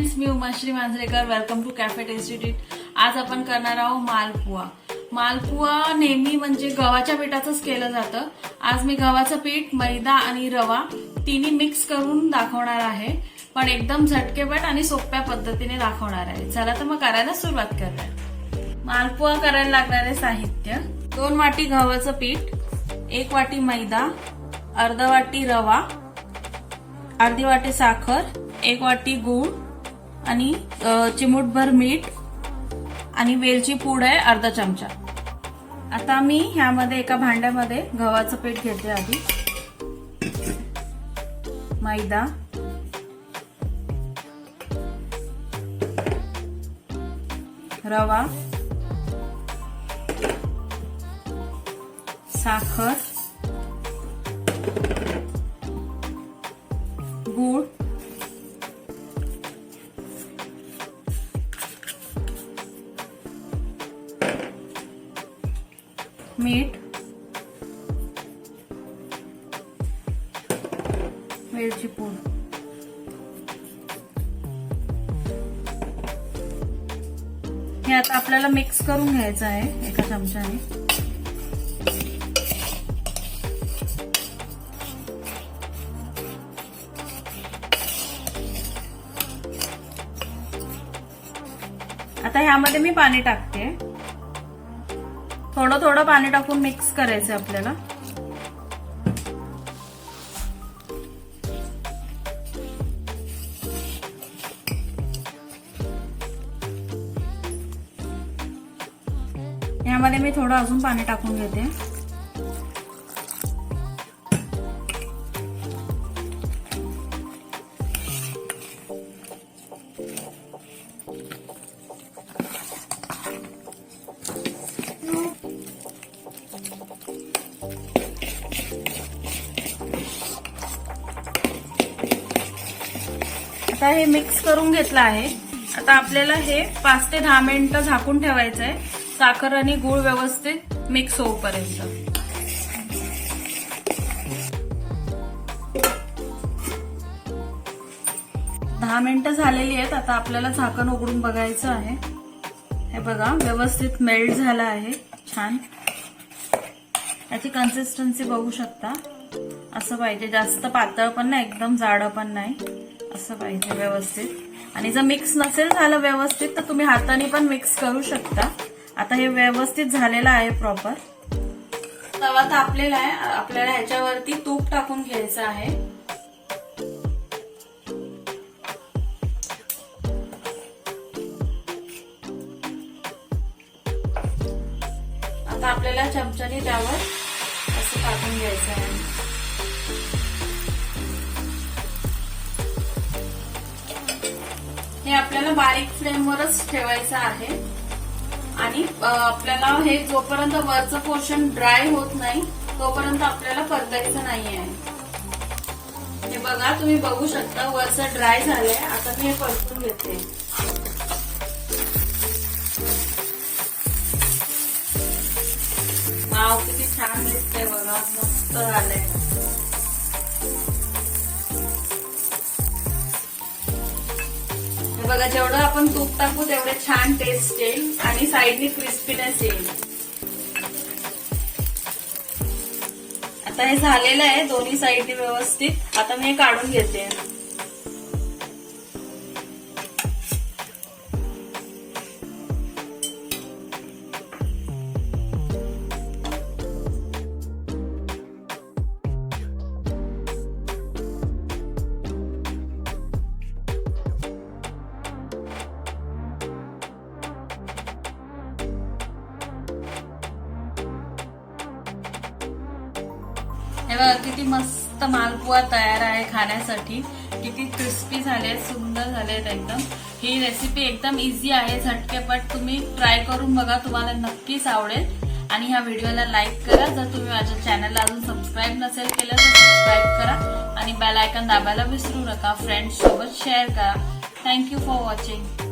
Friends, मी Umashree Manjrekar. Welcome to cafe tasty treat. आज आपण करणार आहोत मालपुआ. मालपुआ नेहमी म्हणजे गव्हाच्या पिठाचंच केलं जातं. आज मी गव्हाचं पीठ, मैदा आणि रवा तिन्ही मिक्स करून दाखवणार आहे, पण एकदम झटकेपट आणि सोप्या पद्धतीने दाखवणार आहे. चला तर मग करायला सुरुवात करूया. मालपुआ करायला लागणारे साहित्य: 2 वाटी गव्हाचं पीठ, 1 वाटी मैदा, अर्धा वाटी रवा, अर्धी वाटी साखर, 1 वाटी गूळ आणि चिमूटभर मीठ आणि वेलची पूड आहे अर्धा चमचा. आता मी ह्यामध्ये एका भांड्यामध्ये गव्हाचं पीठ घेते. आधी मैदा, रवा, साखर, गूळ, मीठ, वेलची पूड. हे आता आपल्याला मिक्स करून घ्यायचं आहे एका चमच्याने. आता ह्यामध्ये मी पाणी टाकते. थोडं थोडं पाणी टाकून मिक्स करायचं आपल्याला. ह्यामध्ये मी थोडं अजून पाणी टाकून घेते. आता हे मिक्स करून घेतलं आहे. आता आपल्याला हे 5 ते 10 मिनिटं झाकून ठेवायचं आहे, साखर आणि गूळ व्यवस्थित मिक्स होईपर्यंत. दहा मिनिटं झालेली आहेत. आता आपल्याला झाकण उघडून बघायचं आहे. हे बघा, व्यवस्थित मेल्ट झालं आहे छान. याची कन्सिस्टन्सी बघू शकता. असं पाहिजे, जास्त पातळ पण नाही, एकदम जाड पण नाही, असं पाहिजे व्यवस्थित. आणि जर मिक्स नसेल झालं व्यवस्थित तर तुम्ही हाताने पण मिक्स करू शकता. आता हे व्यवस्थित झालेलं आहे प्रॉपर. तवा तापलेला आहे. आपल्याला ह्याच्यावरती तूप टाकून घ्यायचं आहे. आता आपल्याला चमच्याने त्यावर असं टाकून घ्यायचं आहे. हे आपल्याला बारीक फ्लेमवरच ठेवायचं आहे. आणि आपल्याला हे जोपर्यंत वरचं पोर्शन ड्राय होत नाही तोपर्यंत आपल्याला परतायचं नाही आहे. हे बघा, तुम्ही बघू शकता वरचं ड्राय झालंय. आता मी हे परतून घेते. वाव, किती छान दिसतंय बघा, मस्त झालंय. बघा, जेवढं आपण तूप टाकू तेवढे छान टेस्ट येईल आणि साईडनी क्रिस्पीनेस येईल. आता हे झालेलं आहे दोन्ही साईडनी व्यवस्थित. आता मी हे काढून घेते. हे बघा, किती मस्त मालपुआ तयार आहे खाण्यासाठी. किती क्रिस्पी झाले, सुंदर झालेत एकदम. ही रेसिपी एकदम इझी आहे, झटकेपट. तुम्ही ट्राय करून बघा, तुम्हाला नक्कीच आवडेल. आणि ह्या व्हिडिओला लाईक करा. जर तुम्ही माझ्या चॅनलला अजून सबस्क्राईब नसेल केलं तर सबस्क्राईब करा आणि बेल आयकॉन दाबायला विसरू नका. फ्रेंड्स सोबत शेअर करा. Thank you for watching.